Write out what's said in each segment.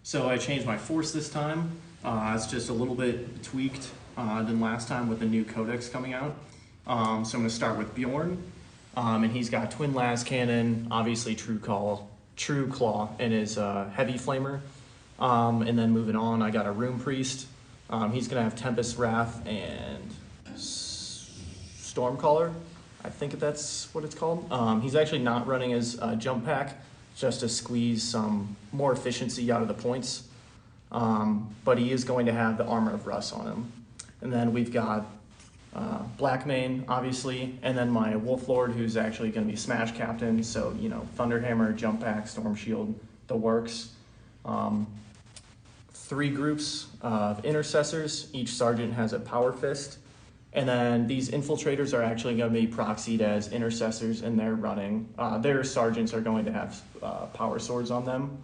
So I changed my force this time. It's just a little bit tweaked than last time with the new codex coming out. So I'm going to start with Björn, and he's got twin las cannon, obviously true claw, and his heavy flamer. And then moving on, I got a rune priest. He's going to have Tempest Wrath and Stormcaller. I think that's what it's called. He's actually not running his jump pack, just to squeeze some more efficiency out of the points. But he is going to have the Armor of Rust on him. And then we've got Blackmane, obviously, and then my Wolf Lord, who's actually going to be Smash Captain. So, you know, Thunderhammer, Jump Pack, Storm Shield, the works. 3 groups of Intercessors. Each Sergeant has a Power Fist. And then these Infiltrators are actually going to be proxied as Intercessors, and they're running. Their Sergeants are going to have Power Swords on them.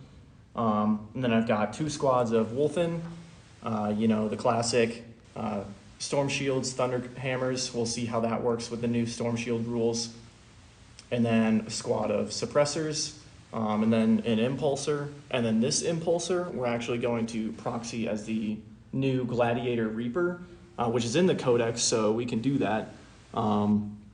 And then I've got 2 squads of Wolfen, you know, the classic Storm Shields, Thunder Hammers. We'll see how that works with the new Storm Shield rules. And then a squad of Suppressors, and then an Impulsor. And then this Impulsor, we're actually going to proxy as the new Gladiator Reaper, which is in the Codex, so we can do that,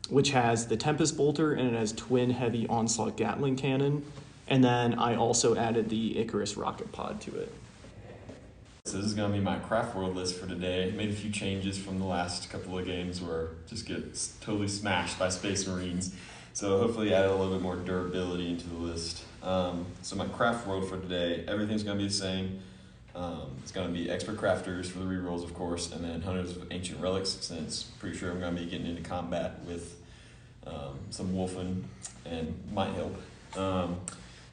which has the Tempest Bolter, and it has twin heavy Onslaught Gatling Cannon. And then I also added the Icarus Rocket Pod to it. So this is going to be my Craftworld list for today. Made a few changes from the last couple of games where just get totally smashed by Space Marines. So hopefully add a little bit more durability into the list. So my Craftworld for today, everything's going to be the same. It's going to be expert crafters for the rerolls, of course, and then hunters of ancient relics, since pretty sure I'm going to be getting into combat with some Wolfen and might help.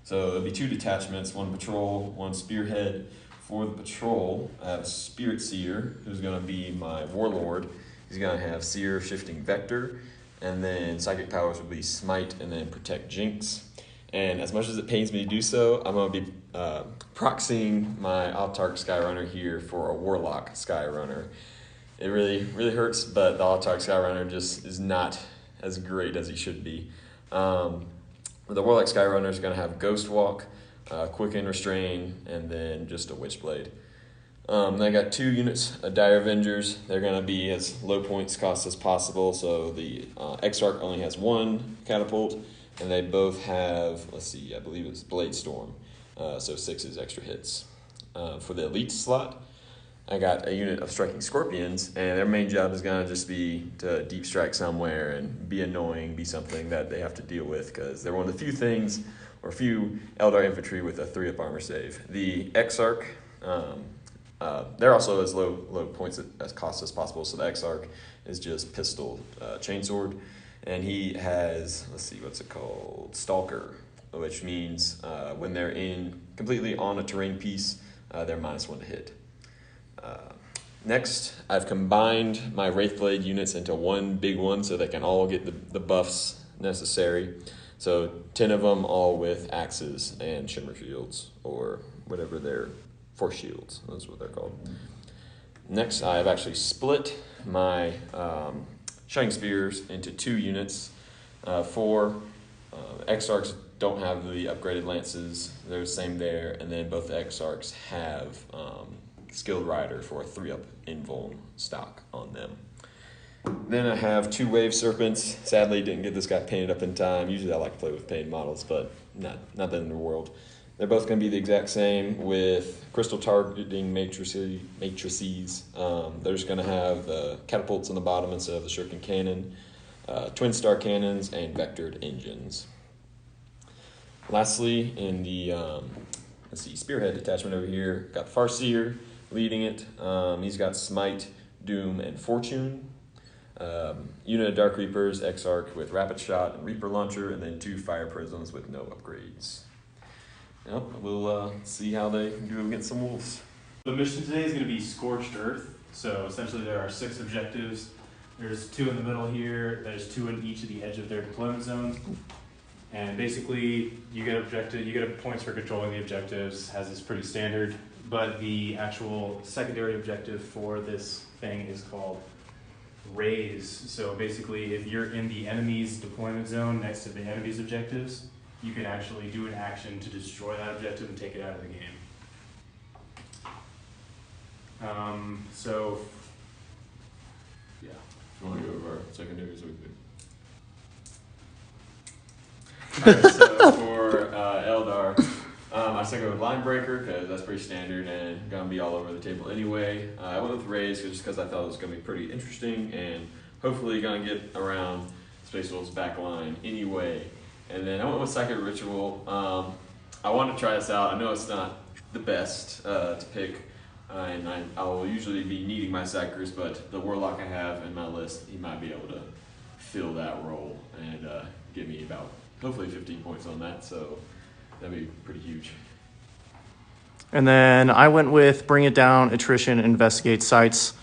So there'll be 2 detachments, 1 patrol, 1 spearhead. For the patrol, I have Spirit Seer, who's going to be my warlord. He's going to have Seer, Shifting Vector, and then psychic powers will be Smite and then Protect Jinx. And as much as it pains me to do so, I'm going to be proxying my Autarch Skyrunner here for a Warlock Skyrunner. It really hurts, but the Autarch Skyrunner just is not as great as he should be. The Warlock Skyrunner is going to have Ghost Walk, Quicken Restrain, and then just a Witchblade. Then I got 2 units of Dire Avengers. They're going to be as low points cost as possible. So the Exarch only has 1 catapult, and they both have, let's see, I believe it's Blade Storm. So 6 is extra hits. For the Elite slot, I got a unit of Striking Scorpions, and their main job is going to just be to deep strike somewhere and be annoying, be something that they have to deal with, because they're one of the few things, or few Eldar infantry with a 3-up armor save. The Exarch, they're also as low points as cost as possible, so the Exarch is just pistol, chainsword, and he has, let's see, what's it called? Stalker, which means when they're completely on a terrain piece, they're -1 to hit. Next, I've combined my Wraithblade units into one big one so they can all get the buffs necessary. So 10 of them, all with axes and shimmer shields, or whatever they're, force shields, that's what they're called. Next, I've actually split my Shining Spears into 2 units. 4 Exarchs don't have the upgraded lances, they're the same there, and then both the Exarchs have Skilled Rider for a 3-up invuln stock on them. Then I have 2 Wave Serpents. Sadly, didn't get this guy painted up in time. Usually I like to play with painted models, but not the end of the world. They're both going to be the exact same with crystal targeting matrices. They're just going to have the catapults on the bottom instead of the shuriken cannon, twin star cannons, and vectored engines. Lastly, in the spearhead detachment over here, got Farseer leading it. He's got Smite, Doom, and Fortune. Unit of Dark Reapers, Exarch with Rapid Shot and Reaper Launcher, and then 2 Fire Prisms with no upgrades. Yep, we'll see how they do against some wolves. The mission today is going to be Scorched Earth. So essentially there are 6 objectives. There's 2 in the middle here. There's 2 in each of the edge of their deployment zones. And basically you get points for controlling the objectives, as is pretty standard. But the actual secondary objective for this thing is called Raise. So basically if you're in the enemy's deployment zone next to the enemy's objectives, you can actually do an action to destroy that objective and take it out of the game. So, yeah. If you want to go over our secondaries, we could. Alright, so for Eldar, I stick with Line Breaker because that's pretty standard and gonna be all over the table anyway. I went with Raise just because I thought it was gonna be pretty interesting and hopefully gonna get around Space Wolf's back line anyway. And then I went with Psychic Ritual. I wanted to try this out. I know it's not the best to pick, and I will usually be needing my Psychers, but the Warlock I have in my list, he might be able to fill that role and give me about hopefully 15 points on that, so that'd be pretty huge. And then I went with Bring It Down, Attrition, Investigate Sites,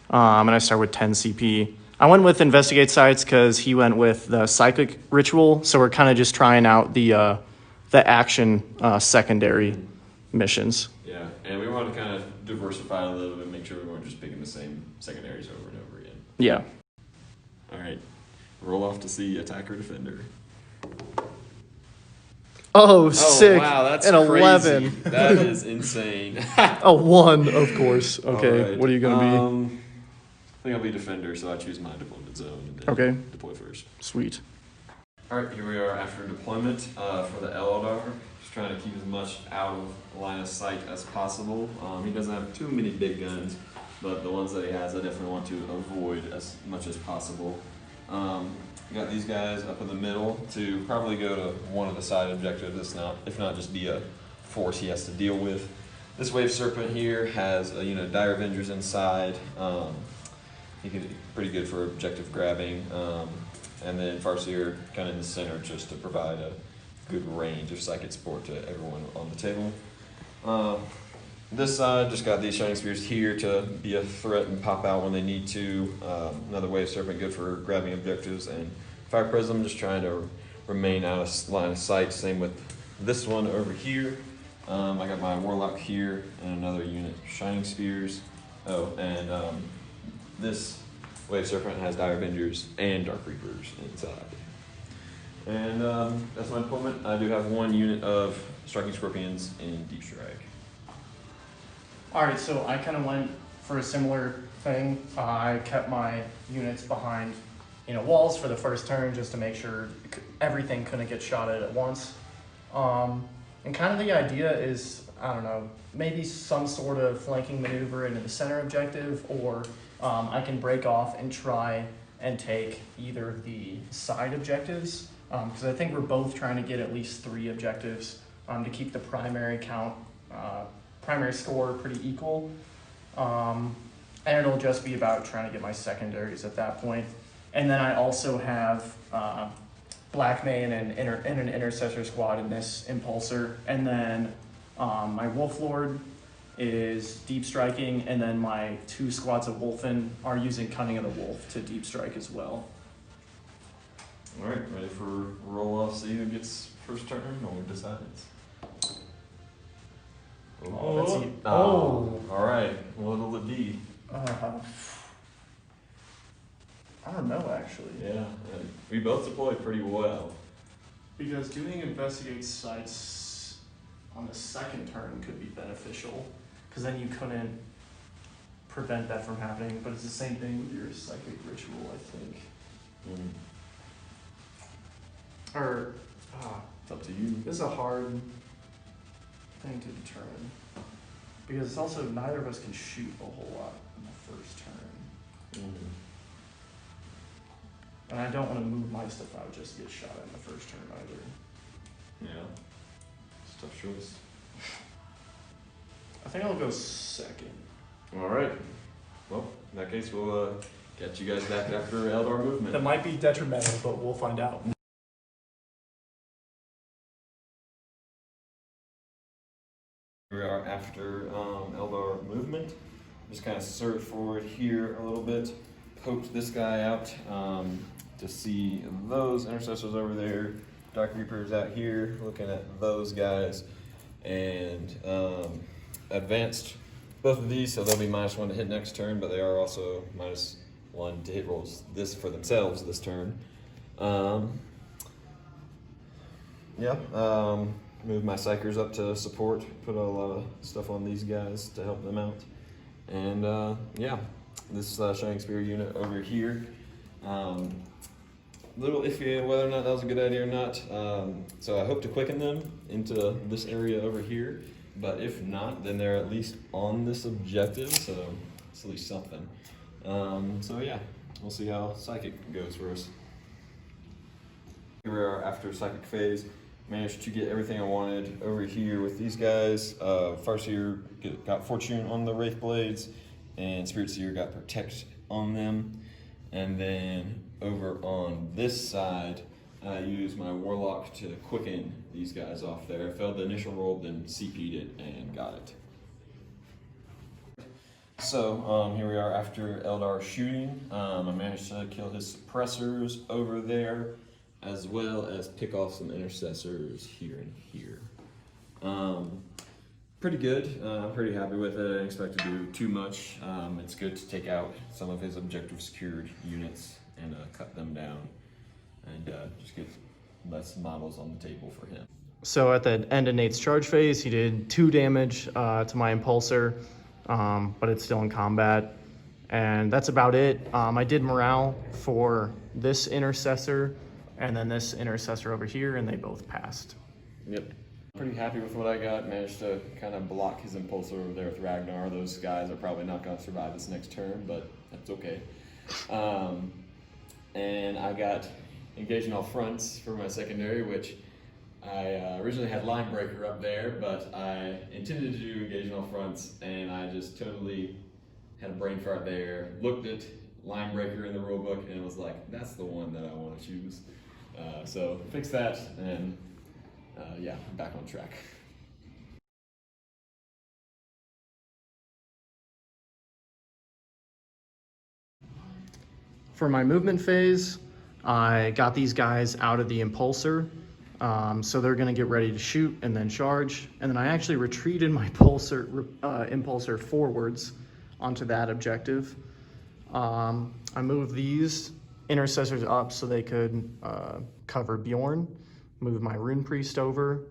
and I start with 10 CP. I went with Investigate Sites because he went with the Psychic Ritual, so we're kind of just trying out the action secondary missions. Yeah, and we want to kind of diversify a little bit, make sure we weren't just picking the same secondaries over and over again. Yeah. All right, roll off to see Attacker Defender. Oh, sick. Wow, that's an crazy. 11. That is insane. A 1, of course. Okay, right. what are you going to be? I think I'll be Defender, so I choose my deployment zone and then Okay. deploy first. Sweet. All right, here we are after deployment for the Eldar. Just trying to keep as much out of line of sight as possible. He doesn't have too many big guns, but the ones that he has, I definitely want to avoid as much as possible. Got these guys up in the middle to probably go to one of the side objectives, if not just be a force he has to deal with. This Wave Serpent here has a unit of Dire Avengers inside. He can be pretty good for objective grabbing. And then Farseer kind of in the center just to provide a good range of psychic support to everyone on the table. This side just got these Shining Spears here to be a threat and pop out when they need to. Another Wave Serpent good for grabbing objectives, and Fire Prism just trying to remain out of line of sight. Same with this one over here. I got my Warlock here and another unit of Shining Spears. Oh, and this Wave Serpent has Dire Avengers and Dark Reapers inside. And that's my deployment. I do have one unit of Striking Scorpions in Deep Strike. Alright, so I kind of went for a similar thing. I kept my units behind, walls for the first turn just to make sure everything couldn't get shot at once. And kind of the idea is, I don't know, maybe some sort of flanking maneuver into the center objective, or I can break off and try and take either the side objectives, because I think we're both trying to get at least 3 objectives to keep the primary count, primary score pretty equal. And it'll just be about trying to get my secondaries at that point. And then I also have Blackmane and an Intercessor squad in this Impulsor. And then my Wolf Lord is deep striking, and then my 2 squads of Wolfen are using Cunning of the Wolf to deep strike as well. All right, ready for roll off? See who gets first turn or decides. All right. What'll it be? I don't know, actually. Yeah, we both deployed pretty well. Because doing Investigate Sites on the second turn could be beneficial, because then you couldn't prevent that from happening, but it's the same thing with your Psychic Ritual, I think. Or, It's up to you. this is a hard thing to determine, because it's also neither of us can shoot a whole lot in the first turn. And I don't want to move my stuff out just to get shot in the first turn either. Yeah, it's a tough choice. I think I'll go second. All right. Well, in that case, we'll get you guys back after Eldar movement. That might be detrimental, but we'll find out. We are after Eldar movement. Just kind of surge forward here a little bit, poked this guy out to see those Intercessors over there, Dark Reapers out here, looking at those guys, and advanced both of these, so they'll be -1 to hit next turn, but they are also -1 to hit rolls this for themselves this turn. Move my Psychers up to support, put a lot of stuff on these guys to help them out. And yeah, this Shining Spear unit over here. Little iffy on whether or not that was a good idea or not. So I hope to quicken them into this area over here. But if not, then they're at least on this objective, so it's at least something. So yeah, we'll see how Psychic goes for us. Here we are after Psychic phase. Managed to get everything I wanted over here with these guys. Farseer got Fortune on the Wraith Blades, and Spirit Seer got Protect on them. And then over on this side, I used my Warlock to quicken these guys off there. I failed the initial roll, then CP'd it and got it. So here we are after Eldar shooting. I managed to kill his suppressors over there, as well as pick off some intercessors here and here. Pretty good. I'm pretty happy with it. I didn't expect to do too much. It's good to take out some of his objective secured units and cut them down and just get less models on the table for him. So at the end of Nate's charge phase, he did 2 damage to my Impulsor, but it's still in combat. And that's about it. I did morale for this Intercessor and then this Intercessor over here, and they both passed. Yep. Pretty happy with what I got. Managed to kind of block his Impulsor over there with Ragnar. Those guys are probably not going to survive this next turn, but that's okay. And I got Engaging All Fronts for my secondary, which I originally had Line Breaker up there, but I intended to do Engaging All Fronts, and I just totally had a brain fart there. Looked at Line Breaker in the rulebook, and was like, that's the one that I want to choose. So fix that, and yeah, I'm back on track. For my movement phase, I got these guys out of the Impulsor, so they're going to get ready to shoot and then charge. And then I actually retreated my Impulsor forwards onto that objective. I moved these Intercessors up so they could cover Björn, moved my Rune Priest over,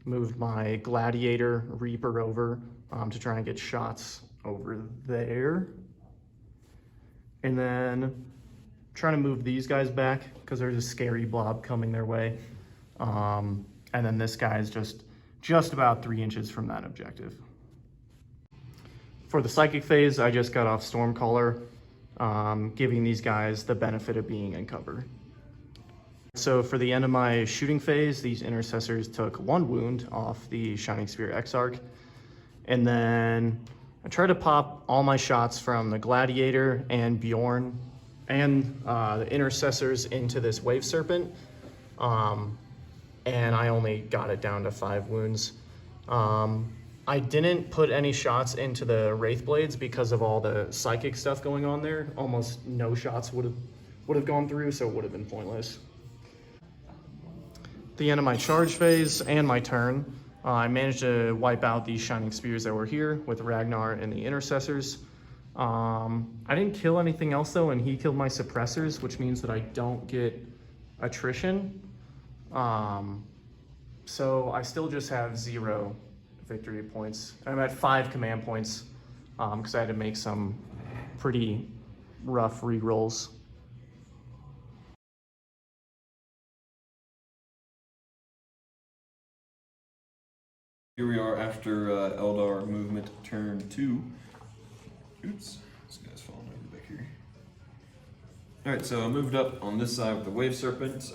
moved my Gladiator Reaper over to try and get shots over there. And then trying to move these guys back because there's a scary blob coming their way. And then this guy is just about 3 inches from that objective. For the Psychic phase, I just got off Stormcaller, giving these guys the benefit of being in cover. So for the end of my shooting phase, these Intercessors took 1 wound off the Shining Spear Exarch. And then I tried to pop all my shots from the Gladiator and Bjorn and the Intercessors into this Wave Serpent. And I only got it down to 5 wounds. I didn't put any shots into the Wraith Blades because of all the Psychic stuff going on there. Almost no shots would have gone through, so it would have been pointless. At the end of my charge phase and my turn, I managed to wipe out these Shining Spears that were here with Ragnar and the Intercessors. I didn't kill anything else though, and he killed my suppressors, which means that I don't get attrition. So I still just have 0 victory points. I'm at 5 command points because I had to make some pretty rough rerolls. Here we are after Eldar movement turn 2. Oops, this guy's falling over back here. Alright, so I moved up on this side with the Wave Serpent,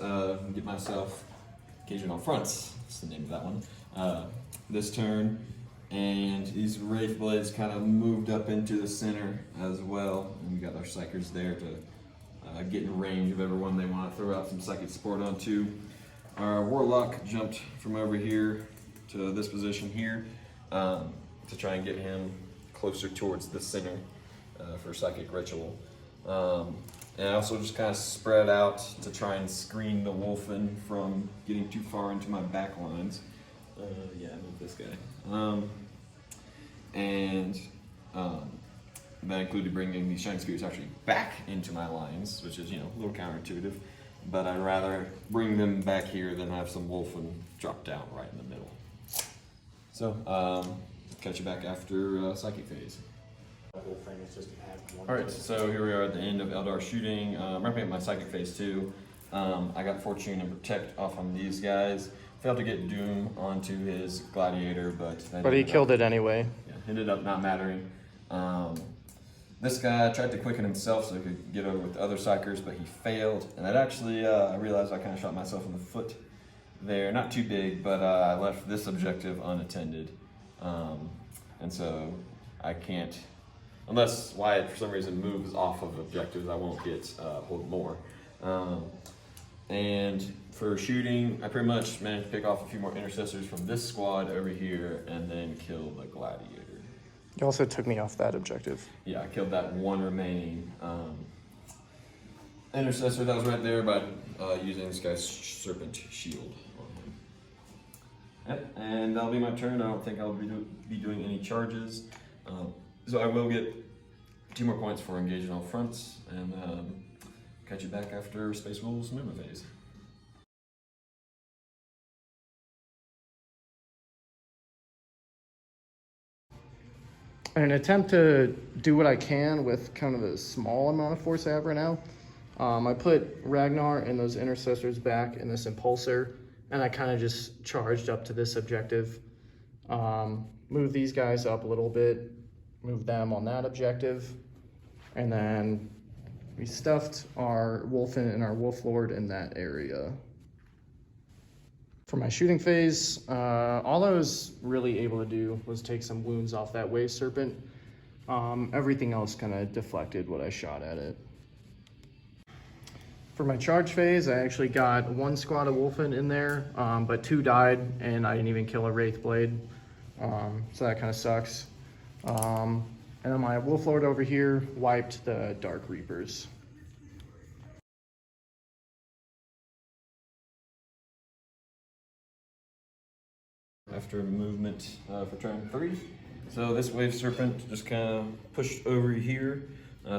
get myself Engaging All Fronts, that's the name of that one, this turn. And these Wraith Blades kind of moved up into the center as well. And we got our Psychers there to get in range of everyone they want to throw out some Psychic support onto. Our Warlock jumped from over here to this position here to try and get him closer towards the center for Psychic Ritual. And I also just kind of spread out to try and screen the Wolfen from getting too far into my back lines. Yeah, I moved this guy. That included bringing these Shining Spears actually back into my lines, which is, a little counterintuitive. But I'd rather bring them back here than have some Wolfen drop down right in the middle. So, catch you back after Psychic phase. The whole thing is just add one. Alright, so here we are at the end of Eldar shooting. Wrapping up my psychic phase 2. I got Fortune and Protect off on these guys. Failed to get Doom onto his Gladiator, but he killed it anyway. Yeah, ended up not mattering. This guy tried to quicken himself so he could get over with the other Psychers, but he failed. And that actually, I realized I kind of shot myself in the foot there. Not too big, but I left this objective unattended. And so I can't, unless Wyatt for some reason moves off of objectives, I won't get hold more. And for shooting, I pretty much managed to pick off a few more intercessors from this squad over here and then kill the Gladiator. You also took me off that objective. Yeah, I killed that one remaining intercessor that was right there by using this guy's Serpent Shield on him. Yep, and that'll be my turn. I don't think I'll be doing any charges. So I will get 2 more points for engaging all fronts, and catch you back after Space Wolves movement phase. In an attempt to do what I can with kind of the small amount of force I have right now, I put Ragnar and those intercessors back in this impulsor, and I kind of just charged up to this objective. Move these guys up a little bit, move them on that objective, and then we stuffed our Wolfen and our Wolf Lord in that area. For my shooting phase, all I was really able to do was take some wounds off that Wave Serpent. Everything else kind of deflected what I shot at it. For my charge phase, I actually got 1 squad of Wolfen in there, but 2 died, and I didn't even kill a Wraith Blade. So that kind of sucks. And then my Wolf Lord over here wiped the Dark Reapers. After movement for turn 3. So this Wave Serpent just kind of pushed over here.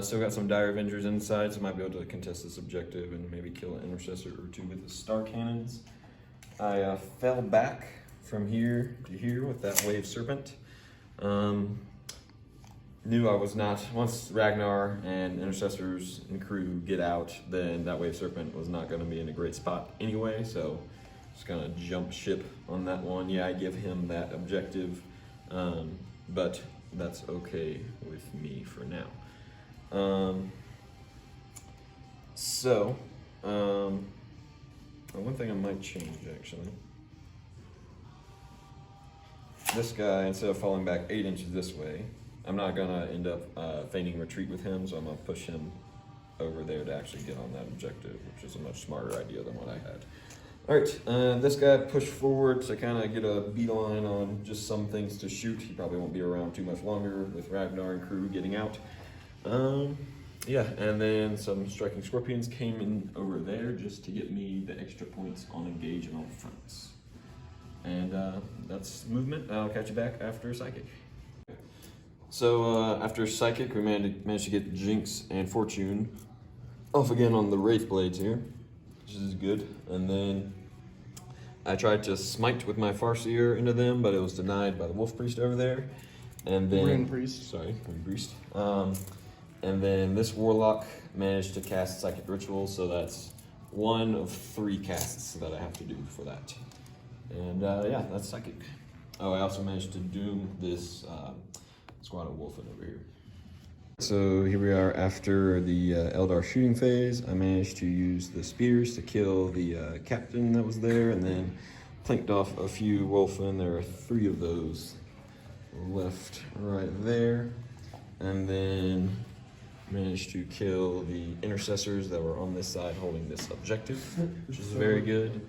Still got some Dire Avengers inside, so I might be able to contest this objective and maybe kill an Intercessor or 2 with the Star Cannons. I fell back from here to here with that Wave Serpent. Knew I was not, once Ragnar and Intercessors and crew get out, then that Wave Serpent was not going to be in a great spot anyway, so just gonna jump ship on that one. Yeah, I give him that objective, but that's okay with me for now. One thing I might change actually. This guy, instead of falling back 8 inches this way, I'm not gonna end up feigning retreat with him, so I'm gonna push him over there to actually get on that objective, which is a much smarter idea than what I had. Alright, this guy pushed forward to kind of get a beeline on just some things to shoot. He probably won't be around too much longer with Ragnar and crew getting out. Yeah, and then some striking scorpions came in over there just to get me the extra points on engage on all fronts. And that's movement. I'll catch you back after Psychic. So after Psychic, we managed to get Jinx and Fortune off again on the Wraith Blades here, which is good. And then I tried to smite with my Farseer into them, but it was denied by the Wolf Priest over there. And then Rune Priest. Sorry, Rune Priest. And then this Warlock managed to cast Psychic Ritual, so that's 1 of 3 casts that I have to do for that. And yeah, that's Psychic. Oh, I also managed to doom this squad of Wolfen over here. So here we are after the Eldar shooting phase. I managed to use the spears to kill the captain that was there, and then plinked off a few Wolfen. There are 3 of those left right there. And then managed to kill the intercessors that were on this side holding this objective, which is very good.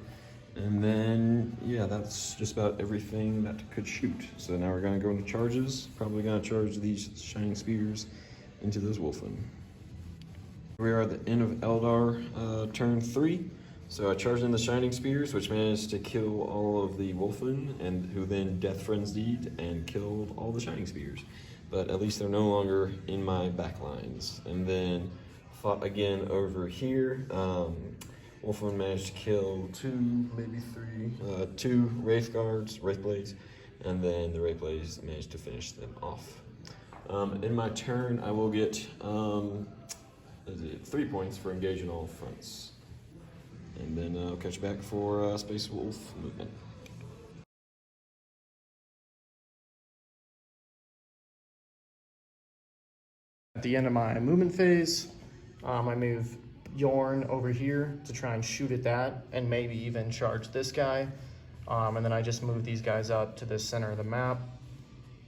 And then, yeah, that's just about everything that could shoot. So now we're gonna go into charges. Probably gonna charge these shining spears into this Wolfen. We are at the end of Eldar turn 3. So I charged in the shining spears, which managed to kill all of the Wolfen, and who then death frenzied and killed all the shining spears. But at least they're no longer in my backlines. And then fought again over here. Wolfen managed to kill 2, maybe 3, 2 Wraith Guards, Wraith Blades, and then the Wraith Blades managed to finish them off. In my turn, I will get 3 points for engaging all fronts. And then I'll catch back for Space Wolf movement. At the end of my movement phase, I move Bjorn over here to try and shoot at that and maybe even charge this guy. And then I just move these guys up to the center of the map.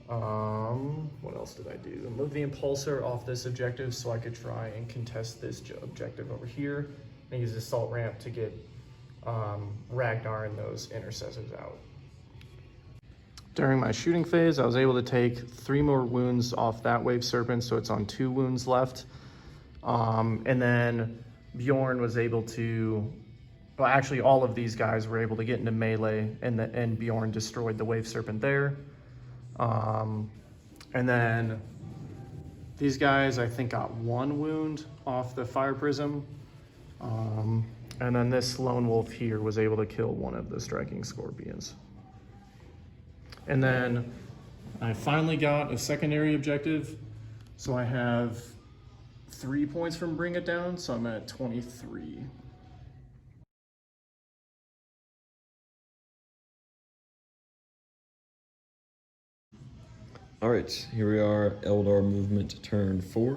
What else did I do? Move the impulsor off this objective so I could try and contest this objective over here. And use the assault ramp to get Ragnar and those intercessors out. During my shooting phase, I was able to take 3 more wounds off that wave serpent, so it's on 2 wounds left. And then Bjorn was able to, well, actually all of these guys were able to get into melee, and Bjorn destroyed the wave serpent there. And then these guys, I think, got 1 wound off the fire prism. And then this lone wolf here was able to kill one of the striking scorpions. And then I finally got a secondary objective. So I have 3 points from Bring It Down, so I'm at 23. All right, here we are, Eldar movement turn 4.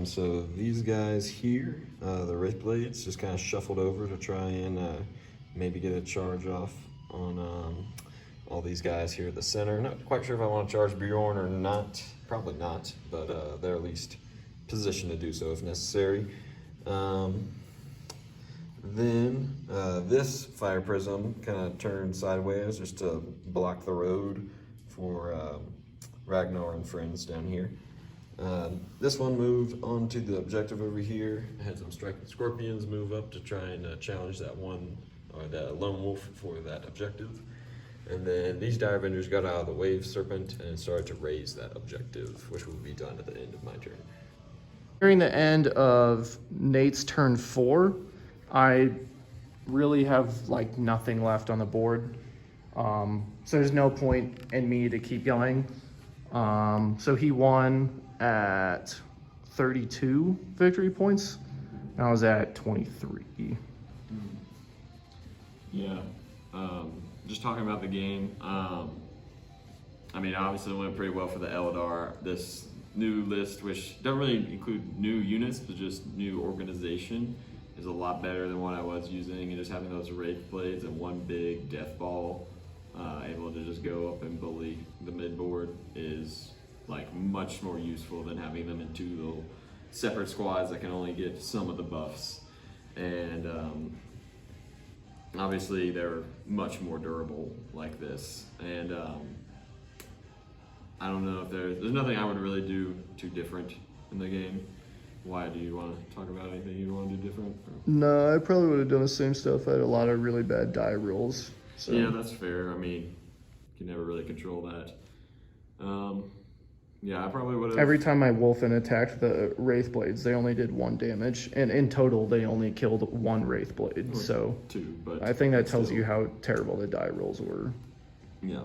So these guys here, the Wraith Blades, just kind of shuffled over to try and maybe get a charge off on all these guys here at the center. Not quite sure if I want to charge Bjorn or not. Probably not, but they're at least positioned to do so if necessary. Then this fire prism kind of turned sideways just to block the road for Ragnar and friends down here. This one moved onto the objective over here. Had some striking scorpions move up to try and challenge that one, or that lone wolf for that objective. And then these dire vendors got out of the wave serpent and started to raise that objective, which will be done at the end of my turn. During the end of Nate's turn 4, I really have like nothing left on the board. So there's no point in me to keep going. So he won at 32 victory points. I was at 23. Yeah. Just talking about the game, I mean, obviously it went pretty well for the Eldar. This new list, which doesn't really include new units, but just new organization, is a lot better than what I was using. And just having those Wraith Blades and one big death ball, able to just go up and bully the mid board is like much more useful than having them in 2 little separate squads that can only get some of the buffs. And obviously they're much more durable like this. And I don't know if there's nothing I would really do too different in the game. Why, do you want to talk about anything you want to do different? No, I probably would have done the same stuff. I had a lot of really bad die rolls. So. Yeah, that's fair. I mean, you can never really control that. Yeah, I probably would have. Every time my Wolfen attacked the Wraith Blades, they only did 1 damage. And in total, they only killed 1 Wraith Blade. Or so 2, but I think that tells still. you how terrible the die rolls were. Yeah.